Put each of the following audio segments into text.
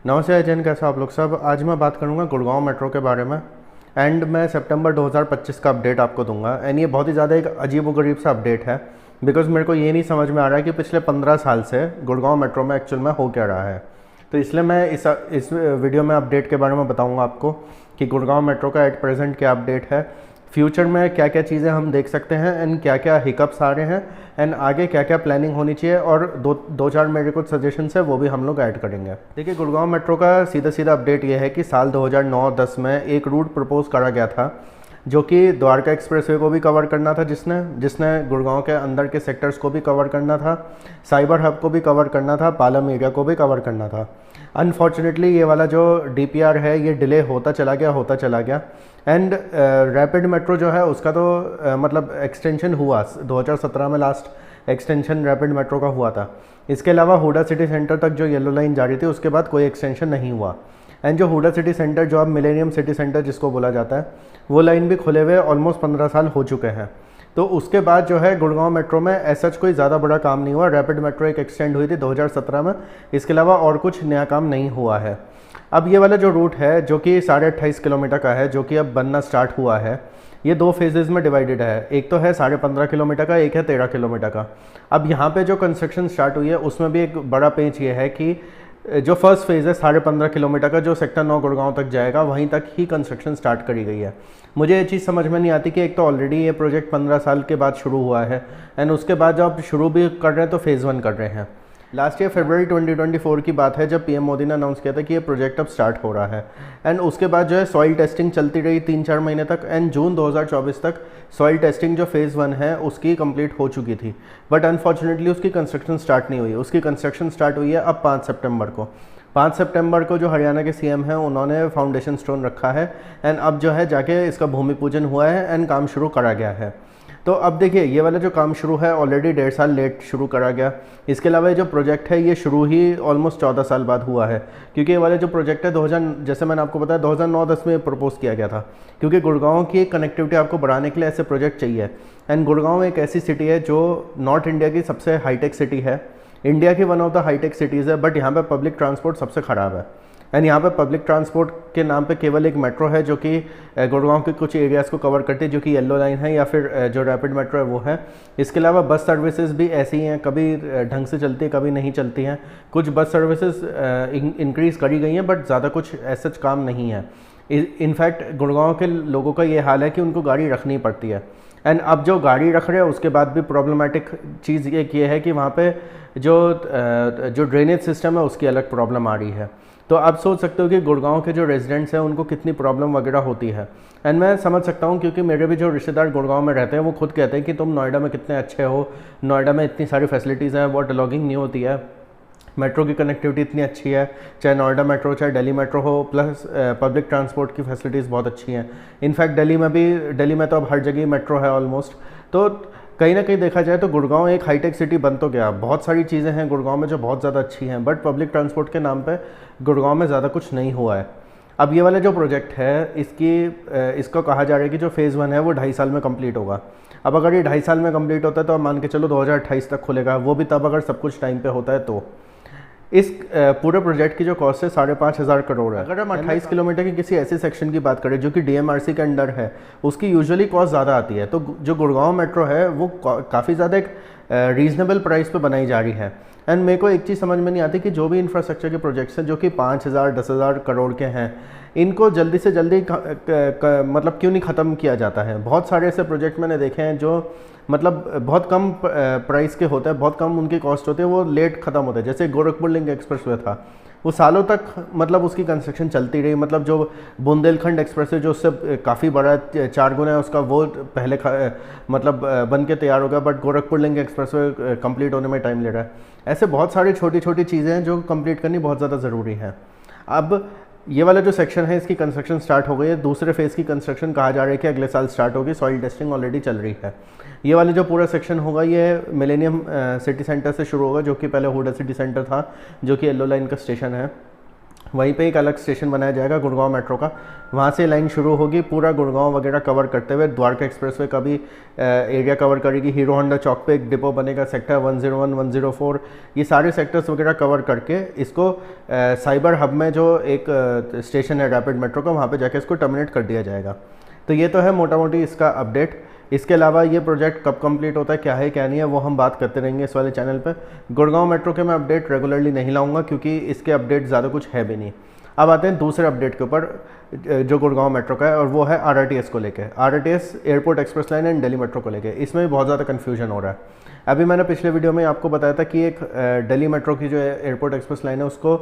नमस्ते अजय, कैसे आप लोग सब। आज मैं बात करूंगा गुड़गांव मेट्रो के बारे में एंड मैं सितंबर 2025 का अपडेट आपको दूंगा। एंड ये बहुत ही ज़्यादा एक अजीब व गरीब सा अपडेट है बिकॉज मेरे को ये नहीं समझ में आ रहा है कि पिछले 15 साल से गुड़गांव मेट्रो में एक्चुअल में हो क्या रहा है। तो इसलिए मैं इस वीडियो में अपडेट के बारे में बताऊँगा आपको कि गुड़गांव मेट्रो का एट प्रेजेंट क्या अपडेट है, फ्यूचर में क्या क्या चीज़ें हम देख सकते हैं एंड क्या क्या हिकअप्स आ रहे हैं एंड आगे क्या क्या प्लानिंग होनी चाहिए, और दो चार मेरे कुछ सजेशंस है वो भी हम लोग ऐड करेंगे। देखिए, गुड़गांव मेट्रो का सीधा सीधा अपडेट ये है कि साल 2009-10 में एक रूट प्रपोज करा गया था जो कि द्वारका एक्सप्रेसवे को भी कवर करना था, जिसने गुड़गांव के अंदर के सेक्टर्स को भी कवर करना था, साइबर हब को भी कवर करना था, पालम एरिया को भी कवर करना था। अनफॉर्चुनेटली ये वाला जो डीपीआर है ये डिले होता चला गया एंड रैपिड मेट्रो जो है उसका तो मतलब एक्सटेंशन हुआ 2017 में, लास्ट एक्सटेंशन रैपिड मेट्रो का हुआ था। इसके अलावा हुडा सिटी सेंटर तक जो येलो लाइन जा रही थी उसके बाद कोई एक्सटेंशन नहीं हुआ। एंड जो हुडा सिटी सेंटर, जो अब मिलेनियम सिटी सेंटर जिसको बोला जाता है, वो लाइन भी खुले हुए ऑलमोस्ट 15 साल हो चुके हैं। तो उसके बाद जो है गुड़गांव मेट्रो में ऐसा कोई ज़्यादा बड़ा काम नहीं हुआ। रैपिड मेट्रो एक एक्सटेंड हुई थी 2017 में, इसके अलावा और कुछ नया काम नहीं हुआ है। अब ये वाला जो रूट है जो कि 28.5 किलोमीटर का है, जो कि अब बनना स्टार्ट हुआ है, ये दो फेजेज़ में डिवाइडेड है। एक तो है 15.5 किलोमीटर का, एक है 13 किलोमीटर का। अब यहाँ पे जो कंस्ट्रक्शन स्टार्ट हुई है उसमें भी एक बड़ा पेंच ये है कि जो फर्स्ट फेज़ है 15.5 किलोमीटर का, जो सेक्टर 9 गुड़गांव तक जाएगा, वहीं तक ही कंस्ट्रक्शन स्टार्ट करी गई है। मुझे ये चीज़ समझ में नहीं आती कि एक तो ऑलरेडी ये प्रोजेक्ट 15 साल के बाद शुरू हुआ है एंड उसके बाद जब शुरू भी कर रहे हैं तो फेज़ 1 कर रहे हैं। लास्ट ईयर फरवरी 2024 की बात है जब पीएम मोदी ने अनाउंस किया था कि ये प्रोजेक्ट अब स्टार्ट हो रहा है। एंड उसके बाद जो है सॉइल टेस्टिंग चलती रही 3-4 महीने तक एंड जून 2024 तक सॉइल टेस्टिंग जो फेज़ 1 है उसकी कंप्लीट हो चुकी थी। बट अनफॉर्चुनेटली उसकी कंस्ट्रक्शन स्टार्ट नहीं हुई। उसकी कंस्ट्रक्शन स्टार्ट हुई है अब 5 सितंबर को। 5 सितंबर को जो हरियाणा के सीएम हैं उन्होंने फाउंडेशन स्टोन रखा है एंड अब जो है जाके इसका भूमि पूजन हुआ है एंड काम शुरू करा गया है। तो अब देखिए, ये वाला जो काम शुरू है ऑलरेडी 1.5 साल लेट शुरू करा गया। इसके अलावा ये जो प्रोजेक्ट है ये शुरू ही ऑलमोस्ट 14 साल बाद हुआ है, क्योंकि ये वाला जो प्रोजेक्ट है 2000, जैसे मैंने आपको बताया 2009-10 में प्रपोज किया गया था, क्योंकि गुड़गांव की कनेक्टिविटी आपको बढ़ाने के लिए ऐसे प्रोजेक्ट चाहिए। एंड गुड़गांव एक ऐसी सिटी है जो नॉर्थ इंडिया की सबसे हाईटेक सिटी है, इंडिया की one of the hi tech cities है, बट यहाँ पर पब्लिक ट्रांसपोर्ट सबसे ख़राब है। एंड यहाँ पे पब्लिक ट्रांसपोर्ट के नाम पे केवल एक मेट्रो है जो कि गुड़गांव के कुछ एरियाज़ को कवर करती है, जो कि येलो लाइन है या फिर जो रैपिड मेट्रो है वो है। इसके अलावा बस सर्विसेज भी ऐसी हैं, कभी ढंग से चलती है कभी नहीं चलती हैं। कुछ बस सर्विसेज इंक्रीज़ करी गई हैं बट ज़्यादा कुछ ऐसा काम नहीं है। इनफैक्ट गुड़गांव के लोगों का ये हाल है कि उनको गाड़ी रखनी पड़ती है। एंड अब जो गाड़ी रख रहे हैं उसके बाद भी प्रॉब्लमेटिक चीज़ ये है कि वहाँ पे जो ड्रेनेज सिस्टम है उसकी अलग प्रॉब्लम आ रही है। तो आप सोच सकते हो कि गुड़गांव के जो रेजिडेंट्स हैं उनको कितनी प्रॉब्लम वगैरह होती है। एंड मैं समझ सकता हूँ क्योंकि मेरे भी जो रिश्तेदार गुड़गांव में रहते हैं वो खुद कहते हैं कि तुम नोएडा में कितने अच्छे हो, नोएडा में इतनी सारी फैसिलिटीज़ हैं, वाटर लॉगिंग नहीं होती है, मेट्रो की कनेक्टिविटी इतनी अच्छी है, चाहे नोएडा मेट्रो चाहे दिल्ली मेट्रो हो, प्लस पब्लिक ट्रांसपोर्ट की फैसिलिटीज़ बहुत अच्छी हैं। इनफैक्ट दिल्ली में तो अब हर जगह मेट्रो है ऑलमोस्ट। तो कहीं ना कहीं देखा जाए तो गुड़गांव एक हाईटेक सिटी बन तो गया। बहुत सारी चीज़ें हैं गुड़गांव में जो बहुत ज़्यादा अच्छी हैं, बट पब्लिक ट्रांसपोर्ट के नाम पे गुड़गांव में ज़्यादा कुछ नहीं हुआ है। अब ये वाला जो प्रोजेक्ट है इसको कहा जा रहा है कि जो फेज़ 1 है वो 2.5 साल में कंप्लीट होगा। अब अगर ये 2.5 साल में कंप्लीट होता है तो आप मान के चलो 2028 तक खुलेगा, वो भी तब अगर सब कुछ टाइम पे होता है। तो इस पूरे प्रोजेक्ट की जो कॉस्ट है 5,500 करोड़ है। अगर हम 28 किलोमीटर की किसी ऐसे सेक्शन की बात करें जो कि डीएमआरसी के अंडर है, उसकी यूजुअली कॉस्ट ज़्यादा आती है। तो जो गुड़गांव मेट्रो है वो काफ़ी ज़्यादा एक रीजनेबल प्राइस पे बनाई जा रही है। एंड मेरे को एक चीज़ समझ में नहीं आती कि जो भी इंफ्रास्ट्रक्चर के प्रोजेक्ट्स हैं जो कि 5,000-10,000 करोड़ के हैं, इनको जल्दी से जल्दी मतलब क्यों नहीं ख़त्म किया जाता है। बहुत सारे ऐसे प्रोजेक्ट मैंने देखे हैं जो मतलब बहुत कम प्राइस के होते हैं, बहुत कम उनकी कॉस्ट होती है, वो लेट ख़त्म होते हैं। जैसे गोरखपुर लिंक एक्सप्रेसवे था, वो सालों तक मतलब उसकी कंस्ट्रक्शन चलती रही। मतलब जो बुंदेलखंड एक्सप्रेसवे जो उससे काफ़ी बड़ा 4 गुना है उसका, वो पहले मतलब बन के तैयार होगा, but Gorakhpur link expressway complete होने में टाइम ले रहा है। ऐसे बहुत सारी छोटी छोटी चीज़ें हैं जो कंप्लीट करनी बहुत ज़्यादा ज़रूरी है। अब ये वाला जो सेक्शन है इसकी कंस्ट्रक्शन स्टार्ट हो गई है। दूसरे फेज़ की कंस्ट्रक्शन कहा जा रहा है कि अगले साल स्टार्ट होगी। सॉइल टेस्टिंग ऑलरेडी चल रही है। ये वाला जो पूरा सेक्शन होगा ये मिलेनियम सिटी सेंटर से शुरू होगा, जो कि पहले हुडा सिटी सेंटर था, जो कि येलो लाइन का स्टेशन है। वहीं पे एक अलग स्टेशन बनाया जाएगा गुड़गांव मेट्रो का, वहाँ से लाइन शुरू होगी, पूरा गुड़गांव वगैरह कवर करते हुए द्वारका एक्सप्रेसवे का भी एरिया कवर करेगी। हीरो होंडा चौक पे एक डिपो बनेगा, सेक्टर 101, 104, ये सारे सेक्टर्स वगैरह कवर करके इसको साइबर हब में जो एक स्टेशन है रैपिड मेट्रो का, वहाँ पे जाके इसको टर्मिनेट कर दिया जाएगा। तो ये तो है मोटा मोटी इसका अपडेट। इसके अलावा ये प्रोजेक्ट कब कंप्लीट होता है क्या नहीं है वो हम बात करते रहेंगे इस वाले चैनल पे। गुड़गांव मेट्रो के मैं अपडेट रेगुलरली नहीं लाऊंगा क्योंकि इसके अपडेट ज़्यादा कुछ है भी नहीं। अब आते हैं दूसरे अपडेट के ऊपर जो गुड़गांव मेट्रो का है, और वो है RRTS को लेके। RRTS airport express line and Delhi metro को लेके, इसमें भी बहुत ज़्यादा कन्फ्यूजन हो रहा है। अभी मैंने पिछले वीडियो में आपको बताया था कि एक दिल्ली मेट्रो की जो एयरपोर्ट एक्सप्रेस लाइन है उसको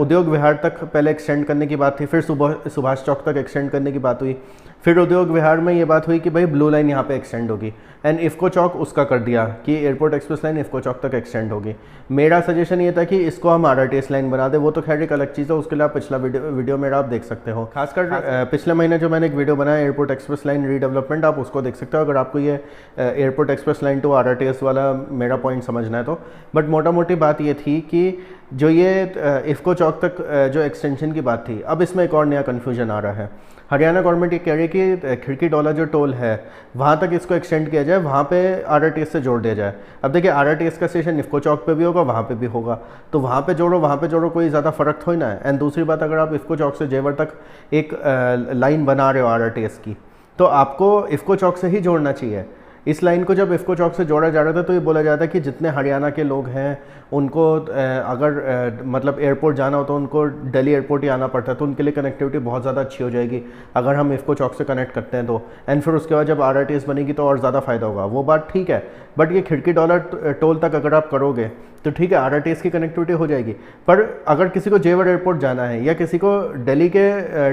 उद्योग विहार तक पहले एक्सटेंड करने की बात थी, फिर सुभाष चौक तक एक्सटेंड करने की बात हुई, फिर उद्योग विहार में ये बात हुई कि भाई ब्लू लाइन यहाँ पे एक्सटेंड होगी, एंड इफ़को चौक उसका कर दिया कि एयरपोर्ट एक्सप्रेस लाइन इफ़को चौक तक एक्सटेंड होगी। मेरा सजेशन ये था कि इसको हम RRTS लाइन बना दे, वो तो खैर एक अलग चीज़ है, उसके लिए आप पिछला वीडियो मेरा आप देख सकते हो। खासकर पिछले महीने जो मैंने एक वीडियो बनाया एयरपोर्ट एक्सप्रेस लाइन रीडेवलपमेंट, आप उसको देख सकते हो अगर आपको ये airport express line to RRTS वाला मेरा पॉइंट समझना है तो। बट मोटा मोटी बात ये थी कि जो ये इफ़को चौक तक जो एक्सटेंशन की बात थी, अब इसमें एक और नया कन्फ्यूजन आ रहा है। हरियाणा गवर्नमेंट ये कह रही है कि खिड़की डोला जो टोल है वहाँ तक इसको एक्सटेंड किया जाए, वहाँ पे RRTS से जोड़ दिया जाए। अब देखिए RRTS का स्टेशन इफ़को चौक पे भी होगा, वहाँ पे भी होगा, तो वहाँ पे जोड़ो कोई ज़्यादा फ़र्क थोड़ी ना है। एंड दूसरी बात, अगर आप इफ़को चौक से जेवर तक एक लाइन बना रहे हो RRTS की, तो आपको इफ़को चौक से ही जोड़ना चाहिए। इस लाइन को जब इफ़को चौक से जोड़ा जा रहा था तो ये बोला जाता है कि जितने हरियाणा के लोग हैं उनको अगर मतलब एयरपोर्ट जाना हो तो उनको दिल्ली एयरपोर्ट ही आना पड़ता है, तो उनके लिए कनेक्टिविटी बहुत ज़्यादा अच्छी हो जाएगी अगर हम इफ़को चौक से कनेक्ट करते हैं तो। एंड फिर उसके बाद जब RRTS बनेगी तो और ज़्यादा फ़ायदा होगा, वो बात ठीक है। बट ये खिड़की डोला टोल तक अगर आप करोगे तो ठीक है RRTS की कनेक्टिविटी हो जाएगी, पर अगर किसी को जेवर एयरपोर्ट जाना है या किसी को दिल्ली के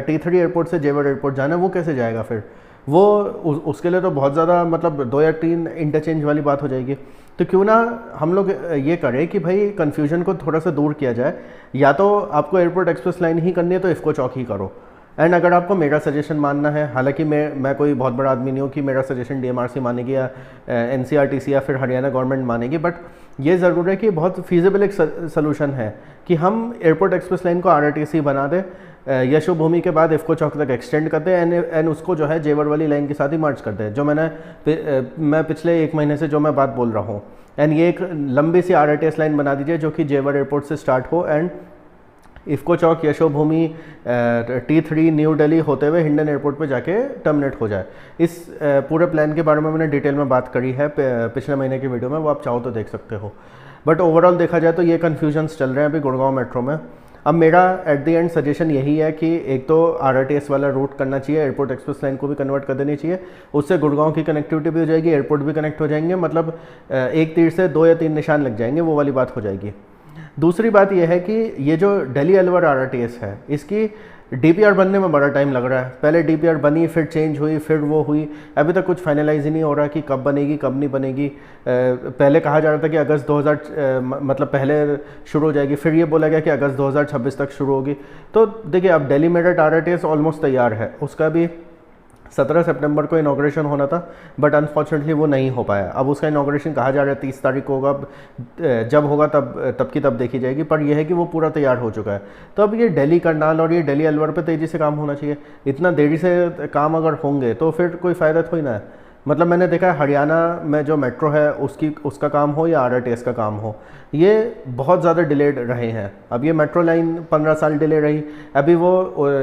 T3 एयरपोर्ट से जेवर एयरपोर्ट जाना है, वो कैसे जाएगा फिर? वो उसके लिए तो बहुत ज़्यादा मतलब 2 या 3 इंटरचेंज वाली बात हो जाएगी। तो क्यों ना हम लोग ये करें कि भाई कन्फ्यूजन को थोड़ा सा दूर किया जाए, या तो आपको एयरपोर्ट एक्सप्रेस लाइन ही करनी है तो इफ़को चौक ही करो। एंड अगर आपको मेरा सजेशन मानना है, हालांकि मैं कोई बहुत बड़ा आदमी नहीं हूँ कि मेरा सजेशन DMRC मानेगी या NCRTC या फिर हरियाणा गवर्नमेंट मानेगी, बट ये ज़रूर है कि बहुत फीजिबल एक सोल्यूशन है कि हम एयरपोर्ट एक्सप्रेस लाइन को RRTS ही बना दें, यशोभूमि के बाद इफ़को चौक तक एक्सटेंड करते हैं एंड उसको जो है जेवर वाली लाइन के साथ ही मर्ज करते हैं, जो मैं पिछले 1 महीने से जो मैं बात बोल रहा हूँ। एंड ये एक लंबी सी RRTS लाइन बना दीजिए जो कि जेवर एयरपोर्ट से स्टार्ट हो and IFFCO Chowk, Yashobhoomi, T3 new Delhi होते हुए हिंडन एयरपोर्ट पे जाके टर्मिनेट हो जाए। इस पूरे प्लान के बारे में मैंने डिटेल में बात करी है पिछले महीने की वीडियो में, वो आप चाहो तो देख सकते हो। बट ओवरऑल देखा जाए तो ये कन्फ्यूजन्स चल रहे हैं अभी गुड़गांव मेट्रो में। अब मेरा एट द एंड सजेशन यही है कि एक तो RRTS वाला रूट करना चाहिए, एयरपोर्ट एक्सप्रेस लाइन को भी कन्वर्ट कर देनी चाहिए, उससे गुड़गांव की कनेक्टिविटी भी हो जाएगी, एयरपोर्ट भी कनेक्ट हो जाएंगे, मतलब एक तीर से 2 या 3 निशान लग जाएंगे, वो वाली बात हो जाएगी। दूसरी बात यह है कि ये जो दिल्ली अलवर RRTS है इसकी DPR बनने में बड़ा टाइम लग रहा है। पहले DPR बनी, फिर चेंज हुई, फिर वो हुई, अभी तक कुछ फाइनलाइज ही नहीं हो रहा कि कब बनेगी कब नहीं बनेगी। पहले कहा जा रहा था कि अगस्त 2000 मतलब पहले शुरू हो जाएगी, फिर ये बोला गया कि अगस्त 2026 तक शुरू होगी। तो देखिए अब दिल्ली मेरठ RRTS ऑलमोस्ट तैयार है, उसका भी 17 सितंबर को इनॉग्रेशन होना था, बट अनफॉर्चुनेटली वो नहीं हो पाया। अब उसका इनॉग्रेशन कहा जा रहा है 30 तारीख को होगा, जब होगा तब की तब देखी जाएगी, पर यह है कि वो पूरा तैयार हो चुका है। तो अब ये दिल्ली करनाल और ये दिल्ली अलवर पे तेज़ी से काम होना चाहिए। इतना देरी से काम अगर होंगे तो फिर कोई फ़ायदा थोड़ी ना है। मतलब मैंने देखा है हरियाणा में जो मेट्रो है उसका काम हो या RRTS का काम हो, ये बहुत ज़्यादा डिलेड रहे हैं। अब ये मेट्रो लाइन 15 साल डिले रही, अभी वो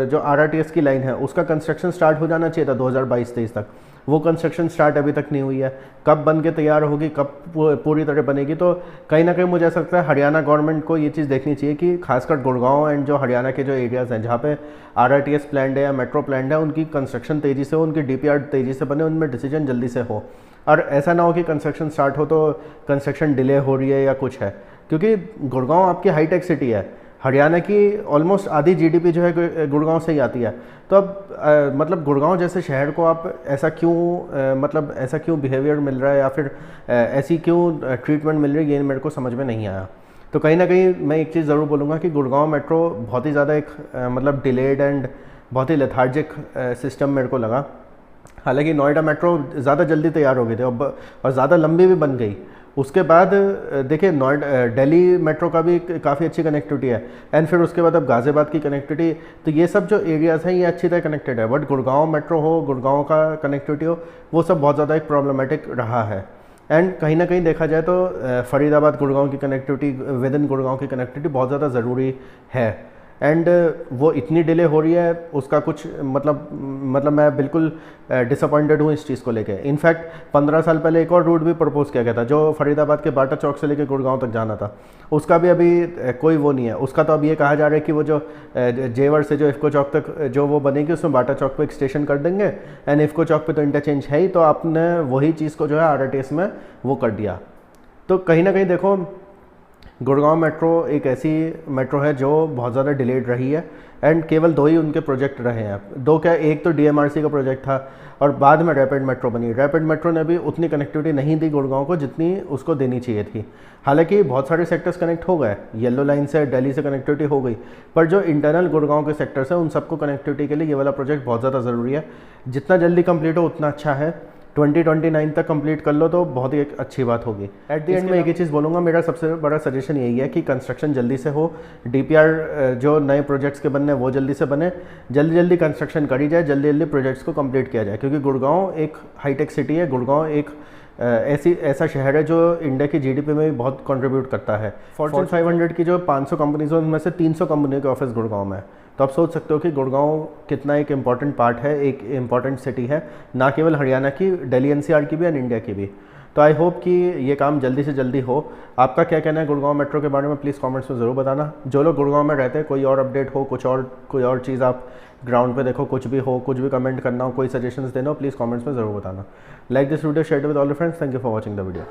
जो RRTS की लाइन है उसका कंस्ट्रक्शन स्टार्ट हो जाना चाहिए था 2022-23 तक, वो कंस्ट्रक्शन स्टार्ट अभी तक नहीं हुई है। कब बन के तैयार होगी, कब पूरी तरह बनेगी, तो कहीं ना कहीं मुझे ऐसा लगता है हरियाणा गवर्नमेंट को ये चीज़ देखनी चाहिए कि खासकर गुड़गांव एंड जो हरियाणा के जो एरियाज़ हैं जहाँ पे RRTS प्लान्ड है या मेट्रो प्लान्ड है, उनकी कंस्ट्रक्शन तेज़ी से हो, उनकी DPR तेज़ी से बने, उनमें डिसीजन जल्दी से हो। और ऐसा ना हो कि कंस्ट्रक्शन स्टार्ट हो तो कंस्ट्रक्शन डिले हो रही है या कुछ है, क्योंकि गुड़गांव आपकी हाईटेक सिटी है। हरियाणा की ऑलमोस्ट आधी GDP जो है गुड़गांव से ही आती है। तो अब मतलब गुड़गांव जैसे शहर को आप ऐसा क्यों बिहेवियर मिल रहा है या फिर ऐसी क्यों ट्रीटमेंट मिल रही है, ये मेरे को समझ में नहीं आया। तो कहीं ना कहीं मैं एक चीज़ ज़रूर बोलूँगा कि गुड़गांव मेट्रो बहुत ही ज़्यादा एक मतलब डिलेड एंड बहुत ही लेथार्जिक सिस्टम मेरे को लगा। हालांकि नोएडा मेट्रो ज़्यादा जल्दी तैयार हो गई थी और ज़्यादा लंबी भी बन गई, उसके बाद देखिए दिल्ली मेट्रो का भी काफ़ी अच्छी कनेक्टिविटी है, एंड फिर उसके बाद अब गाज़ियाबाद की कनेक्टिविटी। तो ये सब जो एरियाज़ हैं ये अच्छी तरह कनेक्टेड है, बट गुड़गांव मेट्रो हो, गुड़गांव का कनेक्टिविटी हो, वो सब बहुत ज़्यादा एक प्रॉब्लमेटिक रहा है। एंड कहीं ना कहीं देखा जाए तो फरीदाबाद गुड़गांव की कनेक्टिविटी, विद इन गुड़गांव की कनेक्टिविटी बहुत ज़्यादा ज़रूरी है। एंड वो इतनी डिले हो रही है उसका कुछ मतलब मैं बिल्कुल डिसअपॉइंटेड हूँ इस चीज़ को लेके। इनफैक्ट 15 साल पहले एक और रूट भी प्रपोज किया गया था जो फरीदाबाद के बाटा चौक से लेके गुड़गांव तक जाना था, उसका भी अभी कोई वो नहीं है। उसका तो अब ये कहा जा रहा है कि वो जो जेवर से जो इफ़को चौक तक जो वो बनेगी उसमें बाटा चौक पे एक स्टेशन कर देंगे, एंड इफ़को चौक पे तो इंटरचेंज है ही, तो आपने वही चीज़ को जो है RRTS में वो कर दिया। तो कहीं ना कहीं देखो गुड़गांव मेट्रो एक ऐसी मेट्रो है जो बहुत ज़्यादा डिलेड रही है, एंड केवल 2 ही उनके प्रोजेक्ट रहे हैं। 2 क्या, एक तो DMRC का प्रोजेक्ट था और बाद में रैपिड मेट्रो बनी। रैपिड मेट्रो ने भी उतनी कनेक्टिविटी नहीं दी गुड़गांव को जितनी उसको देनी चाहिए थी। हालांकि बहुत सारे सेक्टर्स कनेक्ट हो गए, येलो लाइन से दिल्ली से कनेक्टिविटी हो गई, पर जो इंटरनल गुड़गांव के सेक्टर्स हैं उन सबको कनेक्टिविटी के लिए ये वाला प्रोजेक्ट बहुत ज़्यादा ज़रूरी है। जितना जल्दी कंप्लीट हो उतना अच्छा है। 2029 तक कंप्लीट कर लो तो बहुत ही एक अच्छी बात होगी। एट द एंड में एक ही चीज़ बोलूँगा, मेरा सबसे बड़ा सजेशन यही है कि कंस्ट्रक्शन जल्दी से हो, DPR जो नए प्रोजेक्ट्स के बनने वो जल्दी से बने, जल्दी कंस्ट्रक्शन करी जाए, जल्दी प्रोजेक्ट्स को कंप्लीट किया जाए, क्योंकि गुड़गांव एक हाईटेक सिटी है। गुड़गांव एक ऐसा शहर है जो इंडिया की GDP में भी बहुत कंट्रीब्यूट करता है। फॉर्च्यून 500 की जो 500 कंपनीज हैं उनमें से 300 कंपनियों के ऑफिस गुड़गांव में है। तो आप सोच सकते हो कि गुड़गांव कितना एक इम्पॉर्टेंट पार्ट है, एक इम्पॉर्टेंट सिटी है, ना केवल हरियाणा की, दिल्ली NCR की भी एंड इंडिया की भी। तो आई होप कि ये काम जल्दी से जल्दी हो। आपका क्या कहना है गुड़गांव मेट्रो के बारे में, प्लीज़ कमेंट्स में ज़रूर बताना। जो लोग गुड़गांव में रहते हैं, कोई और अपडेट हो, कोई और चीज़ आप ग्राउंड पे देखो, कुछ भी हो, कुछ भी कमेंट करना हो, कोई सजेशंस देना हो, प्लीज़ कमेंट्स में ज़रूर बताना। Like this video, share with all your friends. Thank you for watching the video.